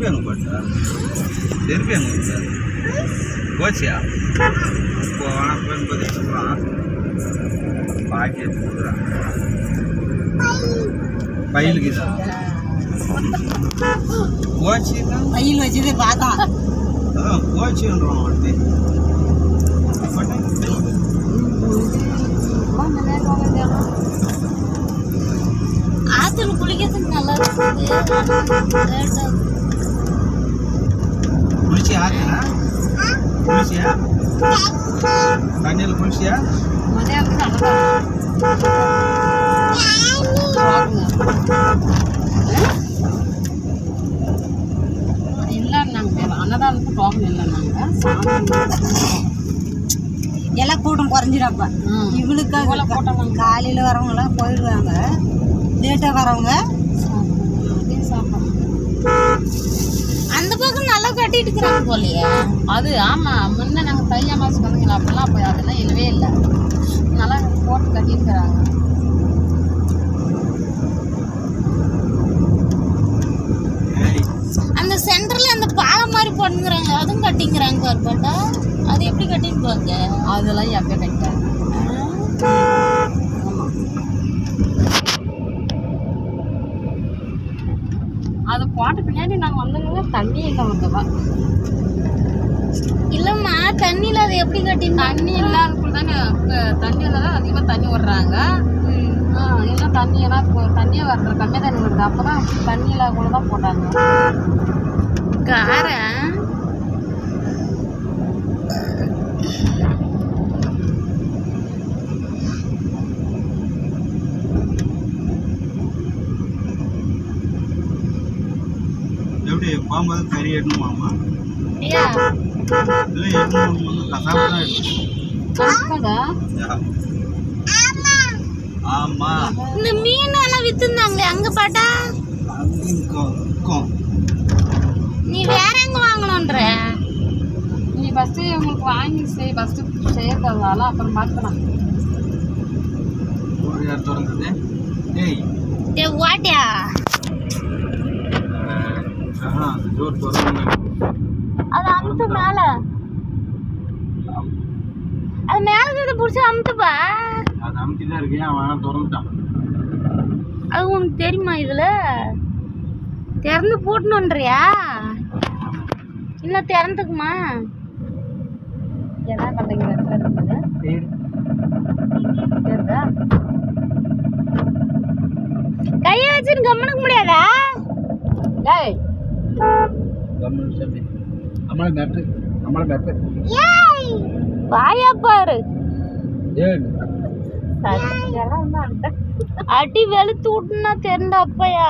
எங்க போட்டா எங்க போச்சியா போன போய் பாக்கி எடுத்துக்கிறான் பயிலுக்கு தான் போச்சு பயில் வச்சதே பார்த்தா அதான் போச்சுன்றோம் வந்து ஆத்துல குளிக்கிறதுக்கு நல்லா இருக்குது. குளிச்சியா ஆத்துல குளிச்சியா தண்ணியில் குளிச்சியா இல்லைன்னாங்க அன்னதானத்துக்கு டோக்கன் இல்லைன்னாங்க. எல்லாம் கூட்டம் குறைஞ்சிடாப்ப இவளுக்காக கூட்டம் காலையில் வரவங்களாம் போயிடுவாங்க, லேட்டாக வரவங்க அந்த பக்கம் நல்லா கட்டிட்டு இருக்கிறாங்க போலையே. அது ஆமாம், முன்ன நாங்கள் தை அமாவாசை வந்துங்களா அப்பெல்லாம் போய் அதெல்லாம் இல்லவே இல்லை, நல்லா போட்டு கட்டியிருக்கிறாங்க. அந்த சென்டர்ல அந்த பாலம் மாதிரி பண்ணுறாங்க, அதுவும் கட்டிங்கிறாங்க பார்ப்பாட்டா. அது எப்படி கட்டிருப்பாங்க? அதெல்லாம் எப்போ கட்டாங்க. அதை போட்ட பின்னாடி நாங்கள் வந்தோங்க தண்ணி இல்லை வந்தவா இல்லைம்மா. தண்ணியில் அதை எப்படி கட்டி? தண்ணி இல்லாதக்குள்ள தானே தண்ணியில் தான் அதிகமாக தண்ணி விடுறாங்க. எல்லாம் தண்ணியெல்லாம் தண்ணியே வர்ற கம்மியாக தண்ணி வருது, அப்போ தான் தண்ணி இல்லாத தான் போட்டாங்க காரை. எப்படி போகும்போது கறி எட்டணுமாமா? இல்லை எட்டணும், கசாப்பு தான் எடுக்கணும். ஆமா, இந்த மீன் எல்லாம் வித்துருந்தாங்களே அங்க பாட்டா. நீ வேற எங்க வாங்கணும்ன்ற? நீ ஃபர்ஸ்ட் உங்களுக்கு வாங்கி ஃபர்ஸ்ட் செய்யறதால அப்புறம் பார்க்கலாம். ஏய் வாட்டியா அது அமுத்து மேல, அது மேல இருந்து புடிச்சு அமுத்துப்பா. அது அமுத்தி தான் இருக்கு, அவன் திறந்துட்டான். அது உனக்கு தெரியுமா? இதுல திறந்து போட்டணுன்றியா இன்னும் திறந்துக்குமா? என்ன கண்டீங்க கைய வச்சுன்னு கம்மனுக்கு முடியாதா? வாயா பாரு, அடி வெளுத்து விட்டுனா தெரிந்த அப்பையா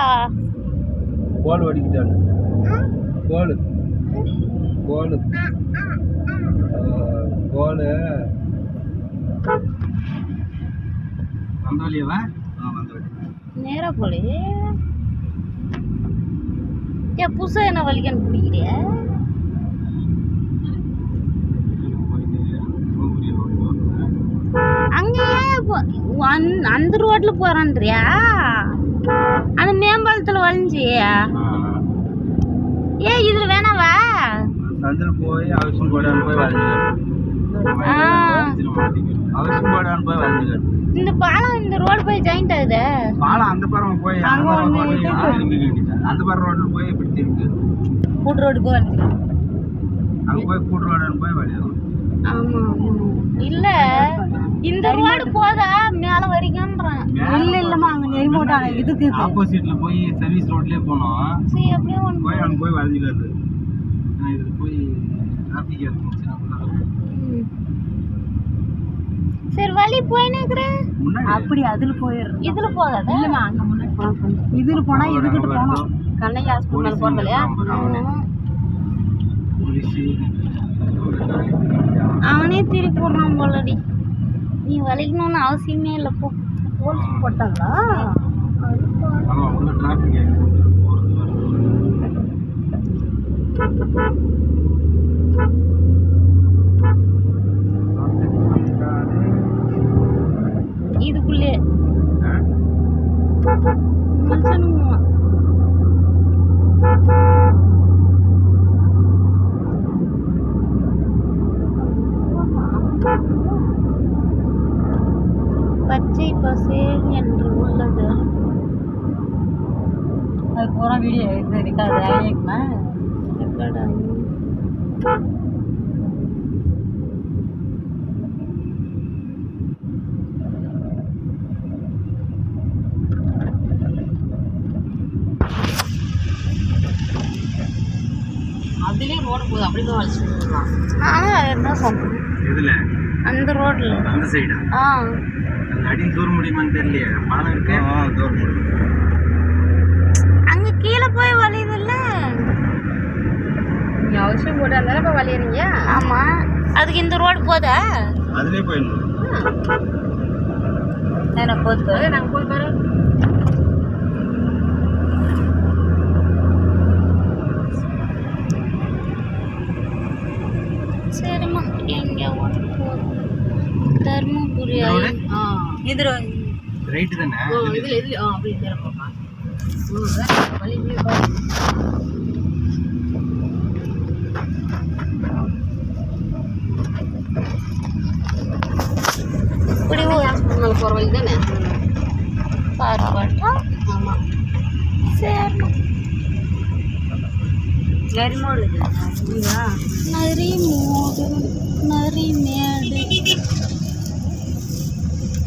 கோல் வடிக்கிட்டாரு. கோல் கோல் கோல் வந்தவழியவா? நேரா போலே ஏன் புதுசா என்ன வலிக்கன்னு பிடிக்கிறிய? அங்கேயே அந்த ரோட்ல போறான்றியா? அந்த மேம்பாலத்துல வளைஞ்சியா? ஏன் இதுல வேணாவா? போய் அவசியம் போடான்னு போய் வளைஞ்சிக்க. இந்த பாலம் இந்த ரோடு போய் ஜாயிண்ட் ஆகுது. பாலம் அந்த பக்கம் போய் அந்த பக்கம் ரோட்ல போய் இப்படி திரும்பி கூட்டு ரோடுக்கு வந்து அங்க போய் கூட்டு ரோடு போய் வழியாகும். ஆமா இல்ல இந்த ரோடு போதா மேல வரைக்கும்ன்றான். இல்ல இல்லம்மா அங்க நெறிமோட்டாங்க இதுக்கு ஆப்போசிட்ல போய் சர்வீஸ் ரோட்லயே போனோம். சரி அப்படியே போய் அங்க போய் வளைஞ்சிக்காது. இது போய் டிராஃபிக் இருக்கும். சரி வழி போயினே இருக்கறேன். அப்படி அதுல போயிரு. இதுல போகாத. இல்லம்மா அங்க முன்னாடி போறோம். இதுல போனா இதுகிட்ட போறோம். கண்ணையா ஹாஸ்பிடல் போறதலையா? அவனே திருப்பி போடுறான் போலடி. நீ வலிக்கணும்னு அவசியமே இல்லை. போ போலீஸ் போட்டாங்களா? ஆமா உள்ள டிராஃபிக் இதுக்குள்ளே பச்சை பசேல் என்று உள்ளது. அது பூரா வீடியோ இது ரெக்கார்டு ஆகிக்குமா? ரெக்கார்ட் ஆகி அதுலேயே ரோடு போகுது, அப்படி தான் வளைச்சு போகலாம். நானும் என்ன சொல்றேன், எதுல அந்த ரோட்ல. அந்த சைடா? அந்த அடி தூர முடியுமான்னு தெரியலையே. பாலம் இருக்கு, தூர முடியும். அங்க கீழே போய் வலியுதுல்ல. நீங்க அவசியம் போட்டு அந்த இப்போ வளையறீங்க. ஆமா, அதுக்கு இந்த ரோடு போதா? அதுலயே போயிடணும். நான் போது நாங்கள் போய் பாரு. சரிம்மா, எங்க ஓட்டு போகுது? தர்மபுரி. இது ரைட்டு தானே? இதில் இது அப்படி திறப்பா வழி இப்படி போகிற வழி தானே? பார்ப்பாட்டா. ஆமாம், சரிம்மா. நரிமோடு நரிமோடு, நரிமேடு,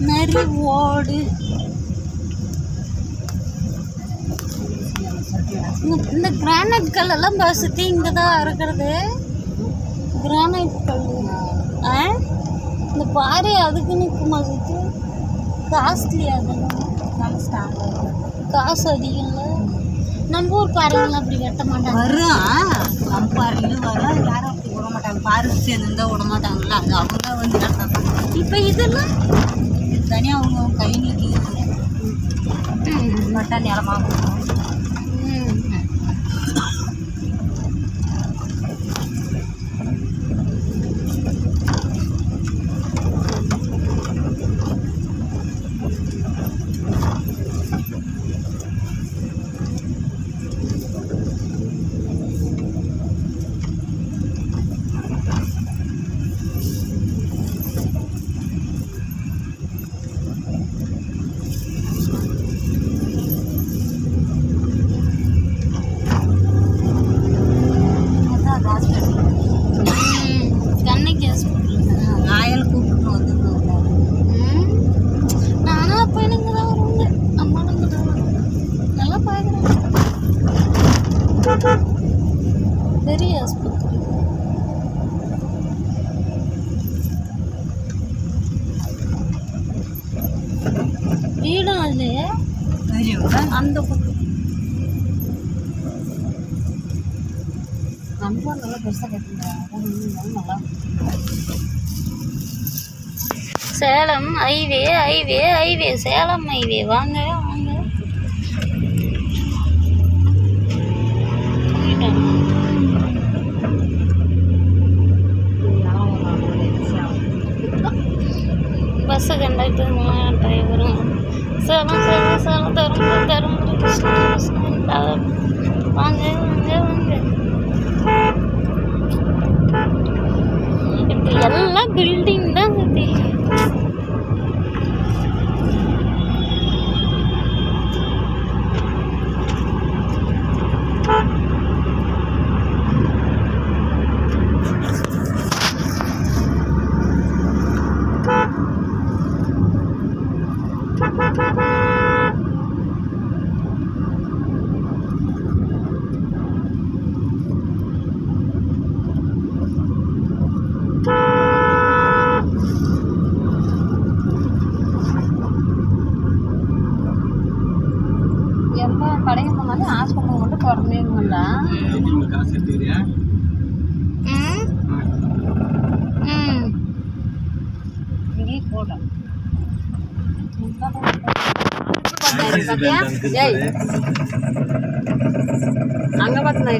நரி ஓடு. இந்த கிரானைட் கல்லெல்லாம் சுற்றி இங்கே தான் இருக்கிறது. கிரானைட் கல். இந்த பாறை அதுக்கு நிற்குமா சுற்றி? காஸ்ட்லி அதெல்லாம். காசு அதிகம்ல. நம்ம ஊர் பாறைகள்லாம் அப்படி வெட்ட மாட்டாங்க. வரும், நம்ம பாறையிலும் வரும். யாரும் அப்படி விட மாட்டாங்க. பாறை சேர்ந்துருந்தா விட மாட்டாங்கல்ல, அது அவங்க வந்து வெட்டாங்க. இப்போ இதெல்லாம் தனியாக அவங்க கை நீக்கி மட்டா நிலமாக. ஆயல் கூப்பிட்டு வந்து நானும் அப்போ எனக்கு தான் வருவாங்க. அம்மா எனக்கு தான் வருவாங்க. நல்லா பார்க்குறேன். பெரிய ஆஸ்பத்திரி. வீடும் அதுலையே அந்த பக்கம். நம்ம நல்லா பெருசாக கட்டிருந்தாங்க, நல்லா. Salem highway, highway, highway, Salem highway. வாங்க வாங்க. பஸ்ஸு கண்டக்டர் டிரைவரும் சேலம் சேலம் சேலம் தருமபுரி தருமபுரி கிருஷ்ணகிரி. வாங்க வாங்க வாங்க. இப்போ எல்லாம் பில்டிங் தான் சுற்றி. எல்லாம் கடைக்கு போனாலும் ஹாஸ்பிட்டல் மட்டும் திறந்துருங்கள. காசு எடுத்துக்கிறியா? இங்கே போட்டோம். அங்கே பார்த்தா